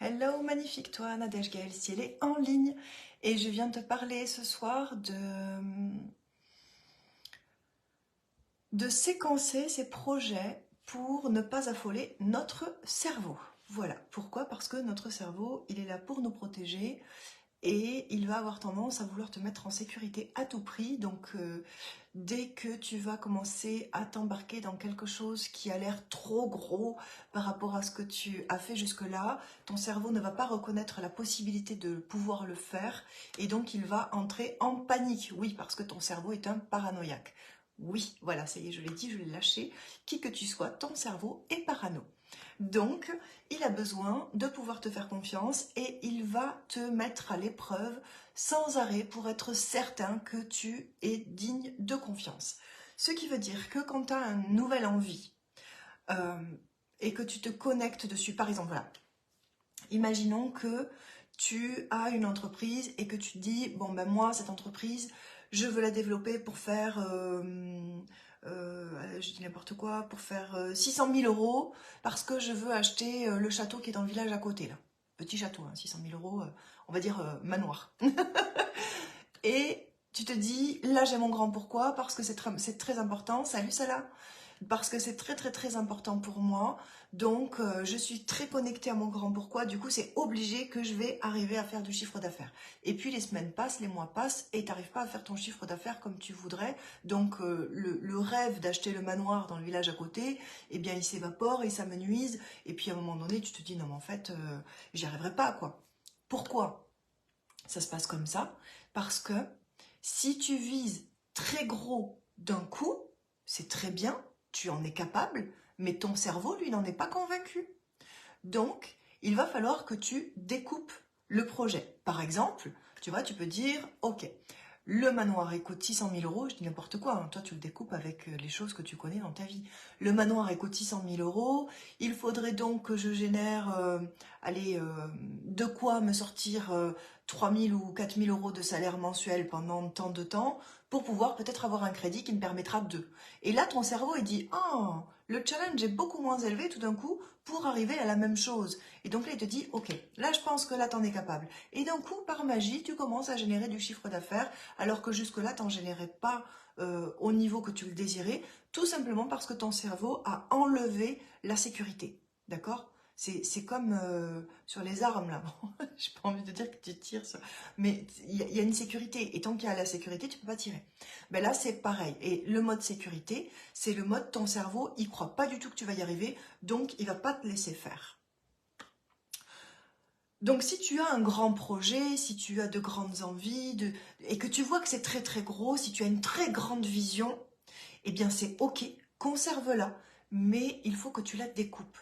Hello magnifique toi, Nadège Gaël Ciel est en ligne et je viens te parler ce soir de séquencer ces projets pour ne pas affoler notre cerveau. Voilà, pourquoi? Parce que notre cerveau, il est là pour nous protéger et il va avoir tendance à vouloir te mettre en sécurité à tout prix. Donc dès que tu vas commencer à t'embarquer dans quelque chose qui a l'air trop gros par rapport à ce que tu as fait jusque-là, ton cerveau ne va pas reconnaître la possibilité de pouvoir le faire et donc il va entrer en panique. Oui, parce que ton cerveau est un paranoïaque. Oui, voilà, ça y est, je l'ai dit, je l'ai lâché. Qui que tu sois, ton cerveau est parano. Donc, il a besoin de pouvoir te faire confiance et il va te mettre à l'épreuve sans arrêt pour être certain que tu es digne de confiance. Ce qui veut dire que quand tu as une nouvelle envie euh, et que tu te connectes dessus, par exemple, voilà, imaginons que tu as une entreprise et que tu te dis, bon ben moi, cette entreprise, je veux la développer pour faire, je dis n'importe quoi, pour faire 600 000 euros parce que je veux acheter le château qui est dans le village à côté, là. Petit château, hein, 600 000 euros, on va dire manoir. Et tu te dis, là j'ai mon grand pourquoi, parce que c'est très important. Salut Salah! Parce que c'est très très très important pour moi. Donc je suis très connectée à mon grand pourquoi. Du coup, c'est obligé que je vais arriver à faire du chiffre d'affaires. Et puis les semaines passent, les mois passent et tu n'arrives pas à faire ton chiffre d'affaires comme tu voudrais. Donc le rêve d'acheter le manoir dans le village à côté, eh bien il s'évapore et ça me nuise. Et puis à un moment donné, tu te dis non mais en fait, j'y arriverai pas quoi. Pourquoi ça se passe comme ça? Parce que si tu vises très gros d'un coup, c'est très bien, tu en es capable, mais ton cerveau, lui, n'en est pas convaincu. Donc, il va falloir que tu découpes le projet. Par exemple, tu vois, tu peux dire, ok, le manoir il coûte 600 000 euros, je dis n'importe quoi, hein, toi tu le découpes avec les choses que tu connais dans ta vie. Le manoir il coûte 600 000 euros, il faudrait donc que je génère, de quoi me sortir 3 000 ou 4 000 euros de salaire mensuel pendant tant de temps pour pouvoir peut-être avoir un crédit qui me permettra de. Et là ton cerveau il dit, ah, le challenge est beaucoup moins élevé tout d'un coup pour arriver à la même chose. Et donc là il te dit, ok, là je pense que là t'en es capable. Et d'un coup, par magie, tu commences à générer du chiffre d'affaires alors que jusque-là, tu n'en générais pas au niveau que tu le désirais, tout simplement parce que ton cerveau a enlevé la sécurité. D'accord? C'est comme sur les armes, là. J'ai pas envie de dire que tu tires sur... Mais il y a une sécurité. Et tant qu'il y a la sécurité, tu peux pas tirer. Ben là, c'est pareil. Et le mode sécurité, c'est le mode ton cerveau, il croit pas du tout que tu vas y arriver, donc il va pas te laisser faire. Donc si tu as un grand projet, si tu as de grandes envies, et que tu vois que c'est très très gros, si tu as une très grande vision, eh bien c'est ok, conserve-la, mais il faut que tu la découpes.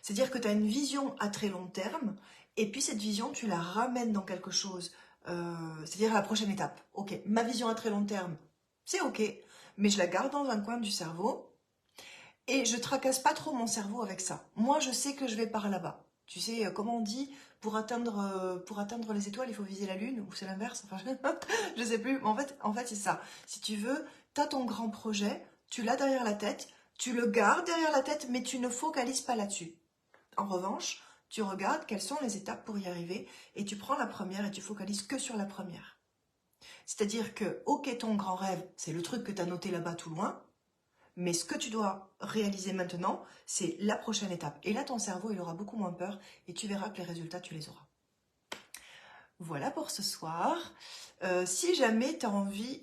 C'est-à-dire que tu as une vision à très long terme, et puis cette vision, tu la ramènes dans quelque chose, c'est-à-dire à la prochaine étape. Ok, ma vision à très long terme, c'est ok, mais je la garde dans un coin du cerveau, et je tracasse pas trop mon cerveau avec ça. Moi, je sais que je vais par là-bas. Tu sais, comment on dit, pour atteindre les étoiles, il faut viser la lune, ou c'est l'inverse, enfin, je sais plus. En fait c'est ça. Si tu veux, tu as ton grand projet, tu l'as derrière la tête, tu le gardes derrière la tête, mais tu ne focalises pas là-dessus. En revanche, tu regardes quelles sont les étapes pour y arriver, et tu prends la première et tu focalises que sur la première. C'est-à-dire que, ok, ton grand rêve, c'est le truc que tu as noté là-bas tout loin, mais ce que tu dois réaliser maintenant, c'est la prochaine étape. Et là, ton cerveau, il aura beaucoup moins peur et tu verras que les résultats, tu les auras. Voilà pour ce soir. Si jamais tu as envie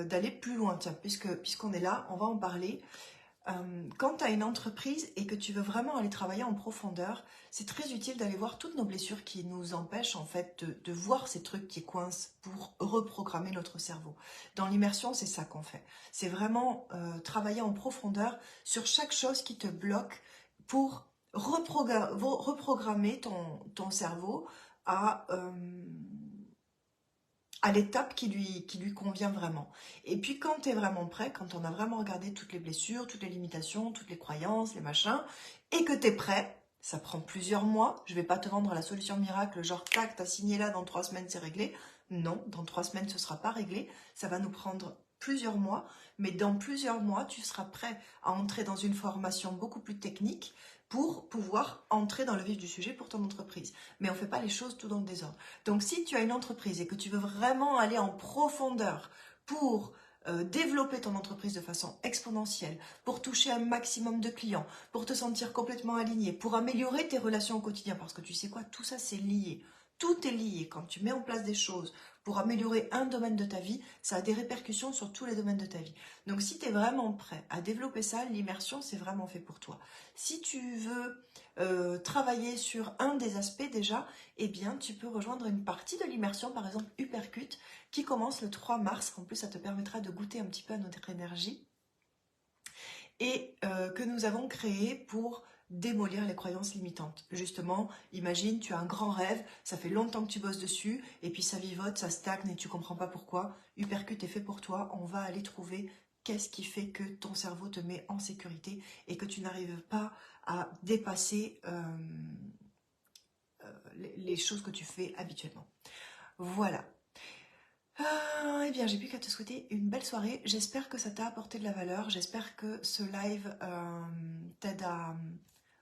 d'aller plus loin, tiens, puisqu'on est là, on va en parler. Quand tu as une entreprise et que tu veux vraiment aller travailler en profondeur, c'est très utile d'aller voir toutes nos blessures qui nous empêchent en fait de voir ces trucs qui coincent pour reprogrammer notre cerveau. Dans l'immersion, c'est ça qu'on fait. C'est vraiment travailler en profondeur sur chaque chose qui te bloque pour reprogrammer ton cerveau à l'étape qui lui convient vraiment. Et puis quand tu es vraiment prêt, quand on a vraiment regardé toutes les blessures, toutes les limitations, toutes les croyances, les machins, et que tu es prêt, ça prend plusieurs mois, je vais pas te vendre la solution miracle, genre tac, t'as signé là, dans 3 semaines c'est réglé. Non, dans 3 semaines ce sera pas réglé, ça va nous prendre plusieurs mois, mais dans plusieurs mois, tu seras prêt à entrer dans une formation beaucoup plus technique pour pouvoir entrer dans le vif du sujet pour ton entreprise. Mais on ne fait pas les choses tout dans le désordre. Donc si tu as une entreprise et que tu veux vraiment aller en profondeur pour développer ton entreprise de façon exponentielle, pour toucher un maximum de clients, pour te sentir complètement aligné, pour améliorer tes relations au quotidien, parce que tu sais quoi, tout ça c'est lié. Tout est lié. Quand tu mets en place des choses pour améliorer un domaine de ta vie, ça a des répercussions sur tous les domaines de ta vie. Donc si tu es vraiment prêt à développer ça, l'immersion, c'est vraiment fait pour toi. Si tu veux travailler sur un des aspects déjà, eh bien tu peux rejoindre une partie de l'immersion, par exemple Hypercute, qui commence le 3 mars. En plus, ça te permettra de goûter un petit peu à notre énergie et que nous avons créé pour démolir les croyances limitantes. Justement, imagine, tu as un grand rêve, ça fait longtemps que tu bosses dessus, et puis ça vivote, ça stagne et tu comprends pas pourquoi. Hypercute est fait pour toi, on va aller trouver qu'est-ce qui fait que ton cerveau te met en sécurité et que tu n'arrives pas à dépasser les choses que tu fais habituellement. Voilà. Eh bien, j'ai plus qu'à te souhaiter une belle soirée. J'espère que ça t'a apporté de la valeur. J'espère que ce live t'aide à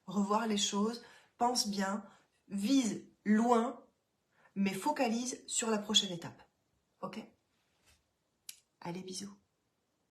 revoir les choses. Pense bien, vise loin, mais focalise sur la prochaine étape. Ok? Allez, bisous.